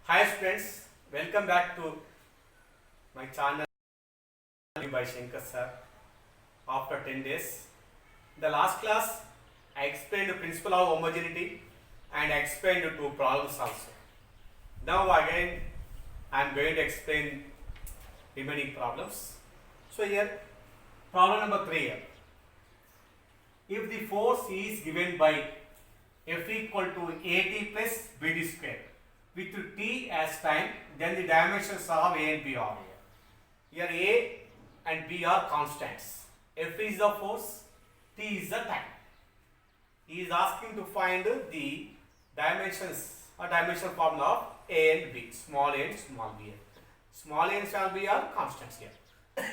Hi students, welcome back to my channel by Shankar sir. After 10 days, the last class I explained the principle of homogeneity and I explained two problems also. Now again I am going to explain remaining problems. So here problem number 3 here. If the force is given by F equal to AT plus BD square with T as time, then the dimensions of A and B are here. Here A and B are constants. F is the force, T is the time. He is asking to find the dimensions or dimension formula of A and B, small a and small b. Small a and small b are constants here.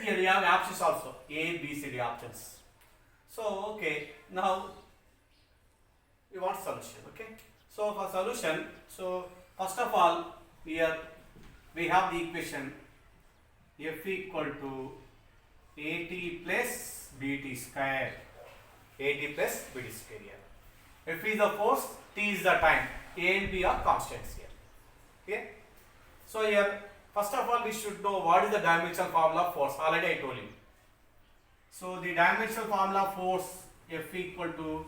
Here we have options also, A, B, C, D options. So, okay, now we want solution, okay. So, for solution, so first of all, here we have the equation F equal to AT plus BT square. AT plus BT square here. F is the force, T is the time, A and B are constants here. Okay. So here, first of all, we should know what is the dimensional formula of force. Already I told you. So the dimensional formula of force F equal to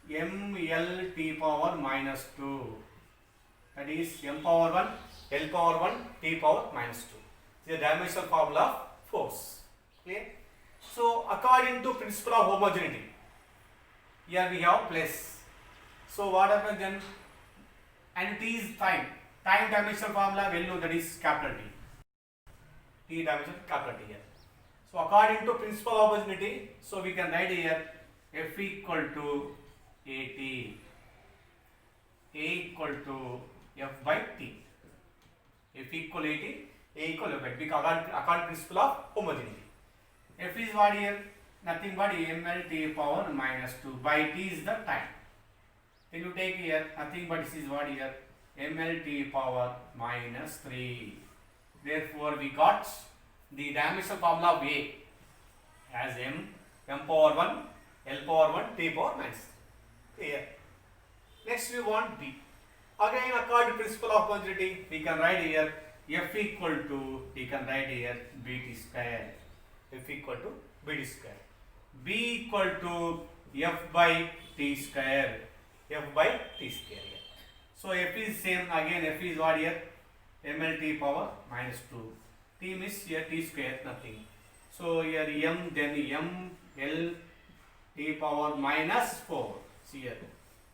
ml T power minus 2. That is m power 1, L power 1, T power minus 2. This is the dimensional formula of force. Okay. So according to principle of homogeneity, here we have place. So what happens then? And T is time. Time dimensional formula well known, that is capital T. T dimension capital T here. So according to principle of homogeneity, so we can write here F equal to AT. A equal to F by T. F equal AT, A equal F by T. Because according to principle of homogeneity. F is what here? Nothing but ml T power minus 2 by T is the time. Then you take here nothing but this is what here? ml T power minus 3. Therefore we got the dimensional formula of A as m power 1, L power 1, T power minus 3. Here. Next we want B. Again according to principle of homogeneity, we can write here F equal to, we can write here BT square. F equal to BT square. B equal to F by T square. F by T square here. So F is same, again F is what here? ml T power minus 2. T means here T square, nothing. So here m, then m L T power minus 4. See here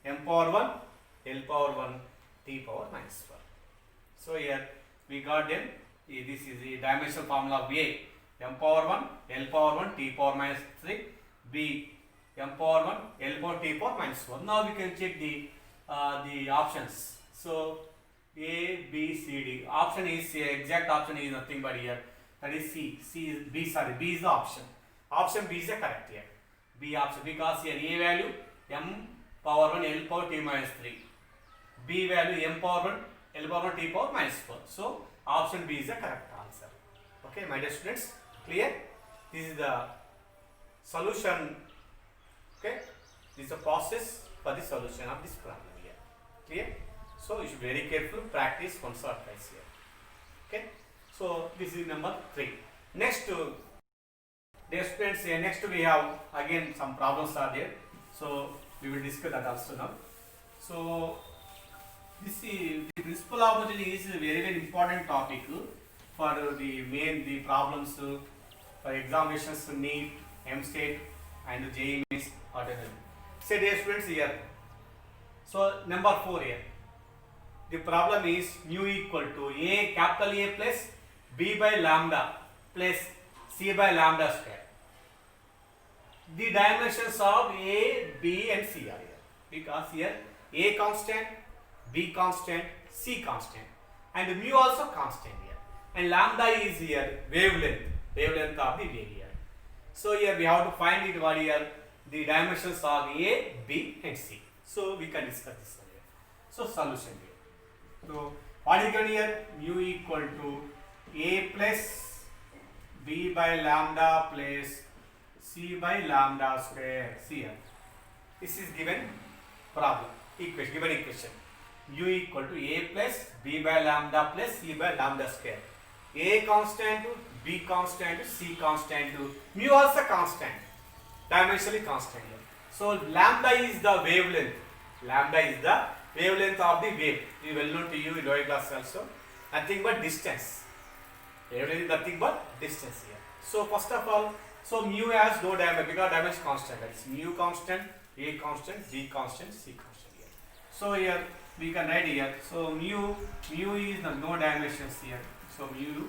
m power 1, L power 1, T power minus 4. So here we got them. This is the dimensional formula of A. M power 1, L power 1, T power minus 3. B, M power 1, L power T power minus 4. Now we can check the options. So A, B, C, D. Option is, exact option is nothing but here. That is C. C is B, sorry, B is the option. Option B is the correct here. B option, because here A value M power 1, L power T minus 3. B value M power 1, L power 1, T power minus 4. So option B is the correct answer. Okay, my dear students, clear? This is the solution. Okay, this is the process for the solution of this problem here. Clear? So you should be very careful, practice once or twice here. Okay, so this is number 3. Next, dear students, next we have again some problems are there. So we will discuss that also now. So this is the principle of homogeneity is a very very important topic for the problems for examinations NEET, MSTET and JEE Mains whatever. Say dear students here. So number 4 here. The problem is mu equal to A capital A plus B by lambda plus C by lambda square. The dimensions of A, B and C are here. Because here A constant, B constant, C constant and mu also constant here. And lambda is here wavelength of the wave here. So here we have to find it what here the dimensions of A, B and C. So we can discuss this one here. So solution here. So what is given here? Mu equal to A plus B by lambda plus C by lambda square. See here. This is given problem, equation, given equation. mu equal to a plus b by lambda plus c by lambda square. A constant, b constant, c constant, mu also constant, dimensionally constant here. So lambda is the wavelength. Lambda is the wavelength of the wave. We well known to you in lower class also. Nothing but distance. Wavelength is nothing but distance here. So first of all, so mu has no dimension because dimension constant. That is mu constant, a constant, b constant, c constant here. So here we can write here. So mu is the no dimensions here. So mu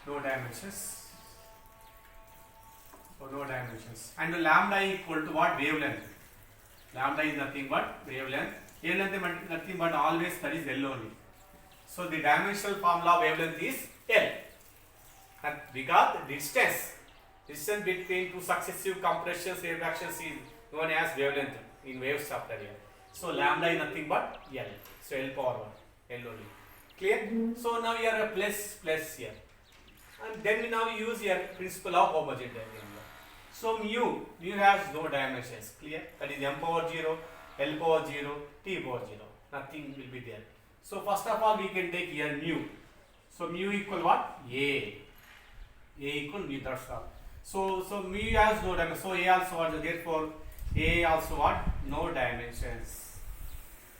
no dimensions. So no dimensions. And the lambda equal to what? Wavelength. Lambda is nothing but wavelength. Wavelength is nothing but always that is L only. So the dimensional formula of wavelength is L. And because the distance between two successive compressions, reactions is known as wavelength in wave chapter here. So lambda is nothing but L. So L power 1, L only. Clear? So now you are a plus here. And then we now use here principle of homogeneity. So mu has no dimensions. Clear? That is m power 0, L power 0, T power 0. Nothing will be there. So first of all we can take here mu. So mu equal what? A equal mu, that's all. So mu has no dimensions. So A also what? Therefore A also what? No dimensions.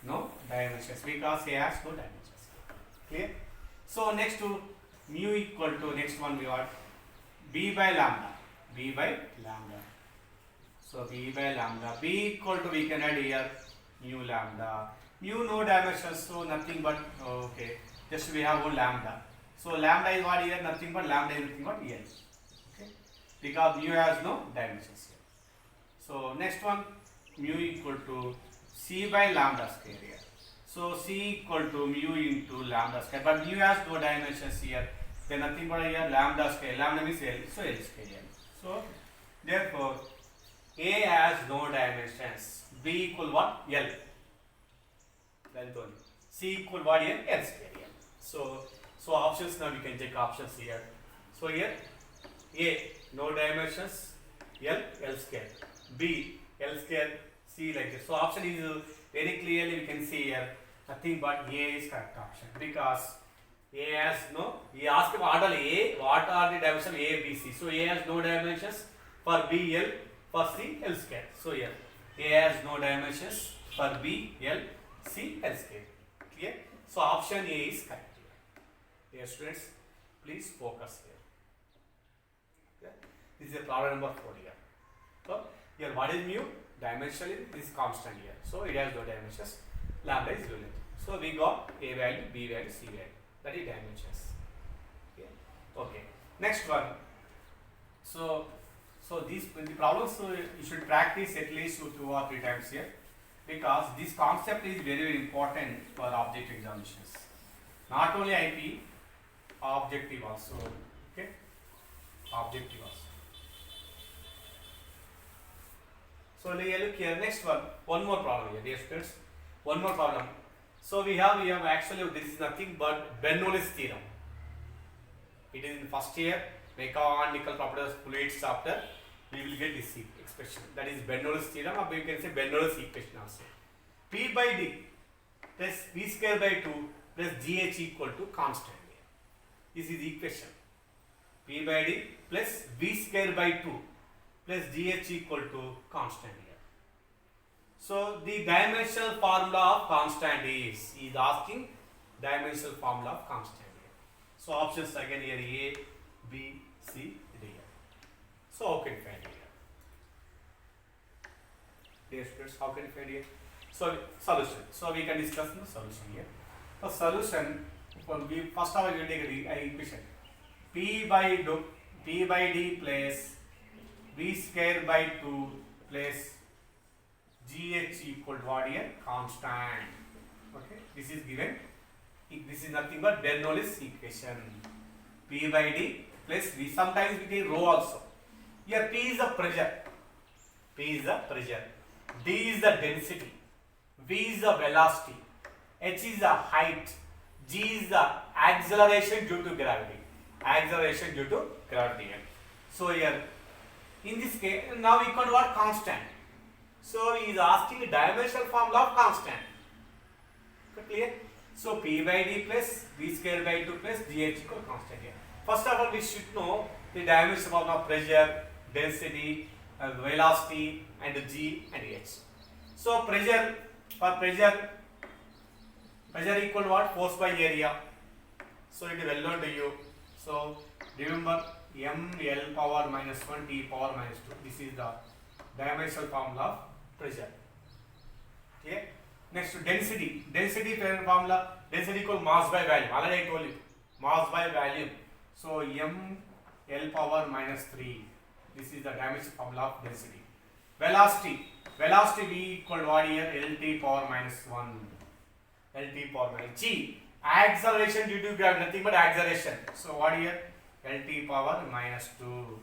No dimensions because A has no dimensions. Clear? So next to mu equal to next one we got b by lambda. B by lambda. So b by lambda. B equal to we can add here mu lambda. Mu no dimensions, so nothing but okay. Just we have one lambda. So lambda is what here? Nothing but lambda is nothing but L. Okay. Because mu has no dimensions here. So next one mu equal to c by lambda square here. So c equal to mu into lambda square. But mu has no dimensions here. Then nothing but here lambda square. Lambda means L. So L square here. So therefore A has no dimensions. B equal what? L. Length only. C equal what here? L square here. So options now we can check options here. So here A no dimensions, L square. B L square, C like this. So option is very clearly we can see here nothing but A is correct option because A has no. He asked what are A? What are the dimensions A, B, C? So A has no dimensions. For B, L. For C, L square. So here A has no dimensions. For B, L, C, L square. Clear? So option A is correct here. Dear students, please focus here. Okay? This is a problem number 4 here. So here what is mu? Dimensionally is constant here. So it has no dimensions. Lambda is unit. So we got A value, B value, C value. That is dimensions. Okay. Next one. So these the problems you should practice at least 2 or 3 times here because this concept is very, very important for object examinations. Not only IP, objective also. Okay. Objective also. So look here. Next one more problem here, dear students. One more problem. So we have actually this is nothing but Bernoulli's theorem. It is in first year mechanical properties of fluids chapter. We will get this expression. That is Bernoulli's theorem, or you can say Bernoulli's equation also. P by D plus V square by 2 plus GH equal to constant. This is equation. P by D plus V square by 2 plus GH equal to constant. So the dimensional formula of constant is asking dimensional formula of constant here. So options again here A, B, C, D here. So how can you find here? Dear students, how can you find here? So solution. So we can discuss the solution here. So solution, first of all we will take the equation. P by D plus V square by 2 plus GH equal to what here? Constant. Okay, this is given. This is nothing but Bernoulli's equation. P by D plus V. Sometimes we take rho also. Here P is the pressure. P is the pressure. D is the density. V is the velocity. H is the height. G is the acceleration due to gravity. Acceleration due to gravity. So here, in this case, now equal to what? Constant. So he is asking the dimensional formula of constant. Clear? So P by D plus V square by 2 plus dH equal constant here. First of all, we should know the dimension of pressure, density, velocity, and G and H. So pressure, for pressure equal what? Force by area. So it is well known to you. So remember ml power minus 1 T power minus 2. This is the dimensional formula of pressure. Okay. Next to density. Density formula, density equal mass by volume. Already I told you. Mass by volume. So ml power minus 3. This is the dimensional formula of density. Velocity. Velocity V equal what here? LT power minus 1. LT power minus G. Acceleration due to gravity, nothing but acceleration. So what here? LT power minus 2.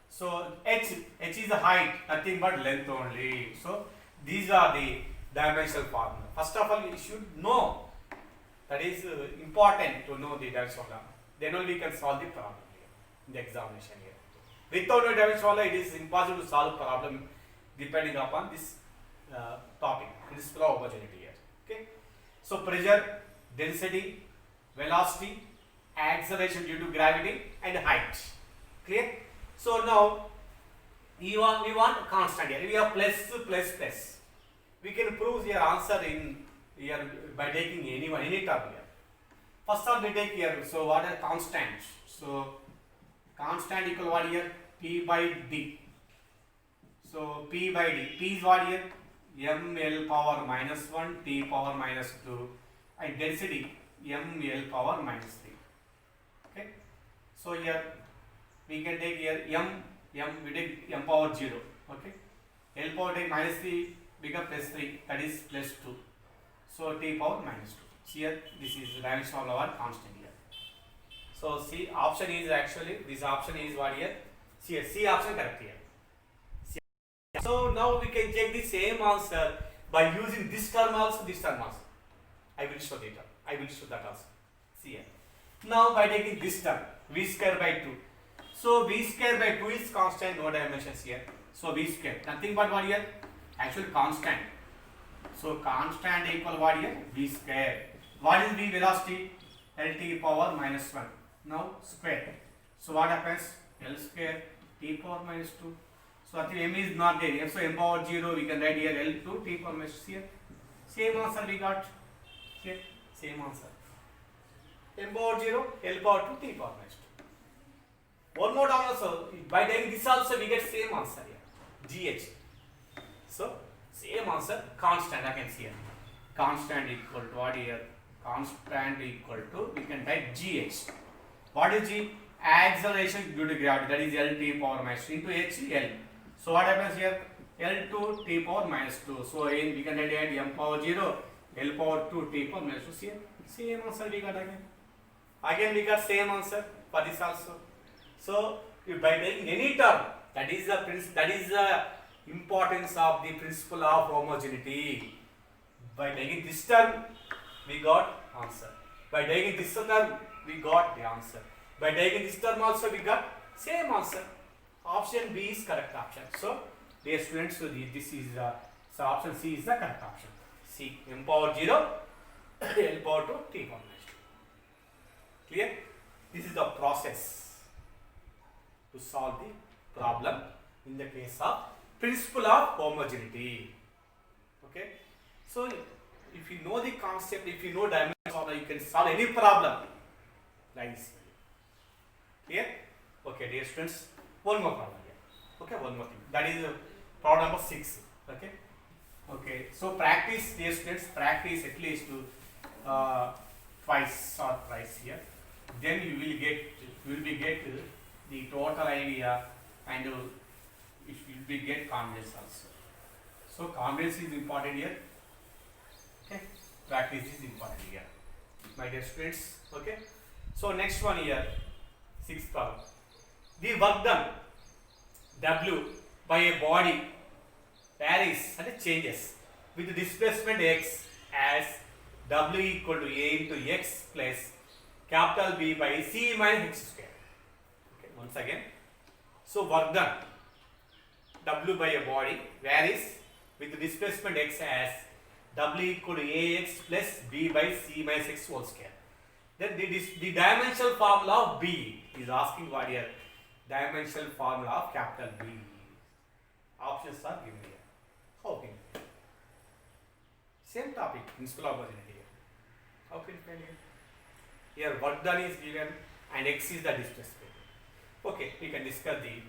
So H is the height, nothing but length only. So these are the dimensional formula. First of all, you should know. That is important to know the dimensional formula. Then only we can solve the problem here in the examination here. Without a dimensional formula, it is impossible to solve problem depending upon this topic, principle of homogeneity here. Okay. So pressure, density, velocity, acceleration due to gravity, and height. Clear? So now we want constant here. We have plus plus plus. We can prove your answer in here by taking any term here. First of all, we take here. So what are constant? So constant equal what here? P by D. So P by D. P is what here? ml power minus 1 T power minus 2 and density ml power minus 3. Okay. So here we can take here we take m power 0. Okay. L power take minus 3 become plus 3, that is plus 2. So T power minus 2. Here this is the dimension of our constant here. So C option is actually, this option is what here? C option correct here. So now we can check the same answer by using this term also, this term also. I will show that. I will show that also. See here. Now by taking this term, V square by 2. So V square by 2 is constant, no dimensions here. So V square, nothing but what here? Actually constant. So constant equal what here? V square. What is V velocity? LT power minus 1. Now square. So what happens? L square T power minus 2. So I think m is not there. So m power 0 we can write here L2 T power minus 2 here. Same answer we got here. Same answer. M power 0, L power 2, T power minus 2. One more time also. By doing this also we get same answer here. GH. So same answer. Constant I can see here. Constant equal to what here? Constant equal to, we can type GH. What is G? Acceleration due to gravity, that is LT power minus 2 into H, L. So what happens here? L2 T power minus 2. So in we can write m power 0, L power 2 T power minus 2. See, same answer we got again. Again we got same answer for this also. So by taking any term, that is the importance of the principle of homogeneity. By taking this term, we got answer. By taking this term, we got the answer. By taking this term also we got same answer. Option B is correct option. So dear students, so this is so option C is the correct option. C, m power 0, L power 2, T power minus 2. Clear? This is the process to solve the problem in the case of principle of homogeneity. Okay? So if you know the concept, if you know dimension formula, you can solve any problem like this. Clear? Okay, dear students, one more problem here. Okay, one more thing. That is problem number 6. Okay. Okay. So practice, dear students, practice at least twice or thrice here. Then you will get the total idea, and it will be get confidence also. So confidence is important here. Okay. Practice is important here, my dear students. Okay. So next one here. Sixth problem. The work done W by a body varies and changes with displacement x as W equal to A into x plus capital B by C minus x square. Okay, once again. So work done W by a body varies with displacement x as W equal to ax plus b by c minus x whole square. Then the dimensional formula of B is asking what here? Dimensional formula of capital B. Options are given here. How can you find? Same topic, principle of homogeneity here. How can you find here? Here work done is given and x is the displacement. Okay, we can discuss the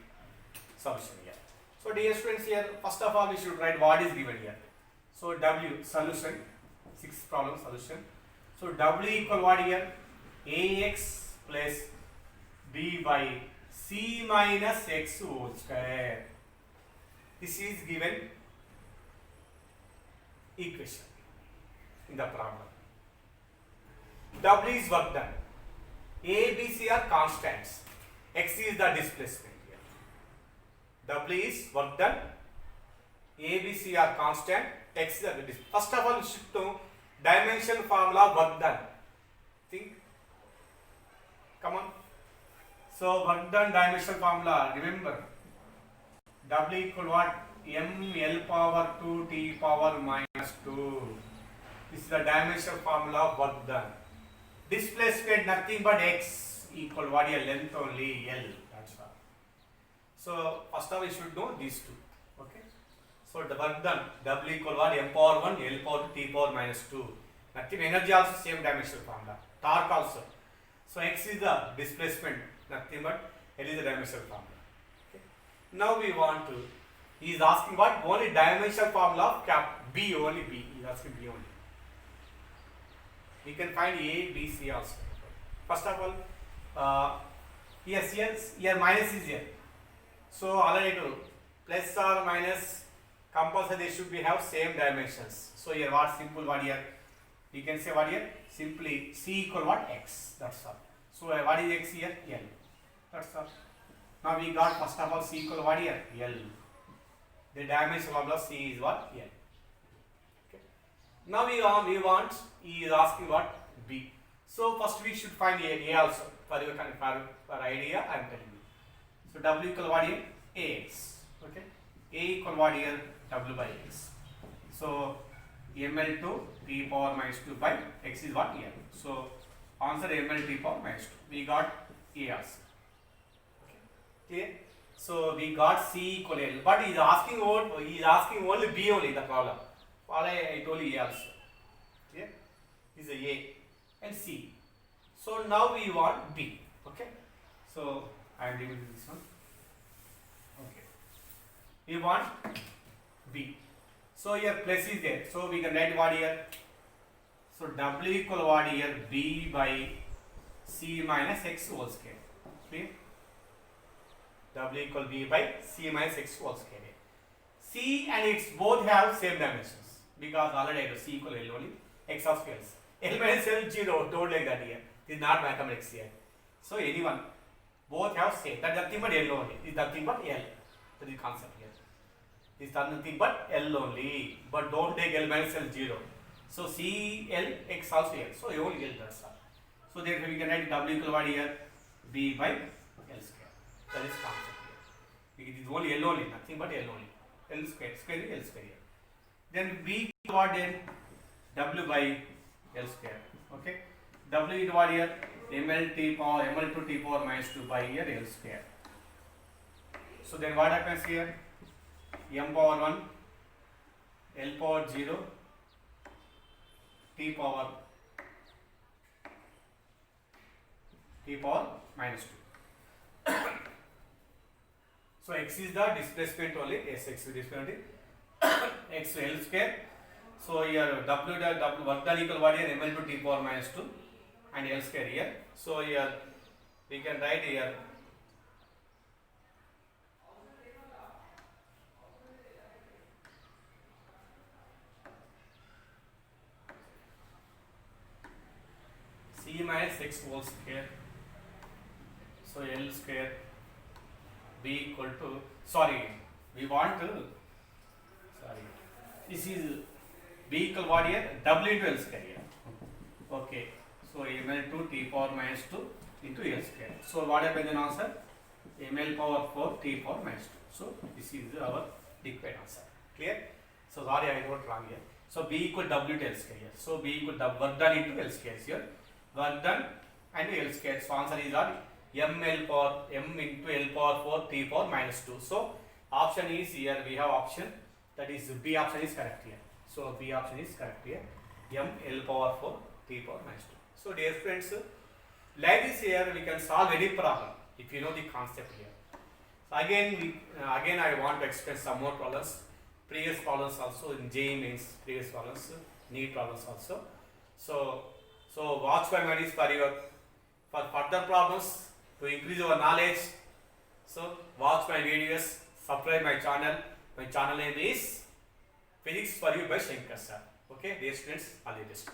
solution here. So dear students, here first of all we should write what is given here. So W solution, 6th problem solution. So W equal what here? Ax plus b by c minus x whole square. This is given equation in the problem. W is work done. A, B, C are constants. X is the displacement here. W is work done. A, B, C are constant. X is the displacement. First of all, we should know dimension formula work done. Think. Come on. So work done dimension formula. Remember. W equal what? M L power 2 T power minus 2. This is the dimensional formula of work done. Displacement nothing but x equal what here? Length only L. That's all. So first of all we should know these two. Okay. So the work done W equal what? M power 1 L power 2 T power minus 2. Nothing. Energy also same dimensional formula. Torque also. So x is the displacement. Nothing but L is the dimensional formula. Okay. Now we want to. He is asking what? Only dimensional formula of cap B only B. He is asking B only. We can find A, B, C also. First of all, here minus is here. So already to plus or minus compulsory they should be have same dimensions. So here what simple what here? We can say what here? Simply C equal what? X. That's all. So what is X here? L. That's all. Now we got first of all C equal what here? L. The dimension of C is what? L. Okay. Now we want, he is asking what? B. So first we should find A also. For idea I am telling you. So W equal what here? Ax. Okay. A equal what here? W by x. So ml2 t power minus 2 by x is what? L. So answer ml t power minus 2. We got A also. Okay. Clear? So we got C equal L, but he is asking only B only in the problem. I told you A also. Yeah, is a A and C. So now we want B. Okay. So I am giving this one. Okay. We want B. So here plus is there. So we can write what here. So W equal what here? B by C minus X whole square. Clear? W equal B by C minus X whole square. C and X both have same dimensions because already I have C equal L only, X of scales. L minus L 0, don't like that here. This is not mathematics here. So anyone, both have same. That is nothing but L only. This is nothing but L. That is the concept here. This is nothing but L only. But don't take L minus L 0. So C L X also L. So only L, that's all. So therefore we can write W equal what here? B by L square. That is concept here. It is only L only, nothing but L only. L square, square is L square here. Then B what then? W by L square. Okay. W is what here? ML power ML2 T power minus 2 by here L square. So then what happens here? M power 1, L power 0, T power minus 2. So x is the displacement only, yes, x is displacement x L square. So here W work done equal what here? ML2 T power minus 2 and L square here. So here we can write here C minus X whole square. So L square B equal to, we want to, this is B equal what here? W into L square here. Okay. So ML2 T power minus 2 into L square. So what happens in answer? ML power 4 T power minus 2. So this is our required answer. Clear? So sorry I wrote wrong here. So B equal W to L square here. So B equal work done into L square here. Work done and L square. So answer is on m into L power 4 T power minus 2. So option is here. We have option, that is B option is correct here. So B option is correct here. M L power 4 T power minus 2. So dear friends, like this here we can solve any problem if you know the concept here. So again I want to explain some more problems. Previous problems also in JEE means previous problems, NEET problems also. So watch my mind is for further problems to increase your knowledge. So watch my videos, subscribe my channel. My channel name is Physics for You by Shankar sir. Okay, dear students, all the best.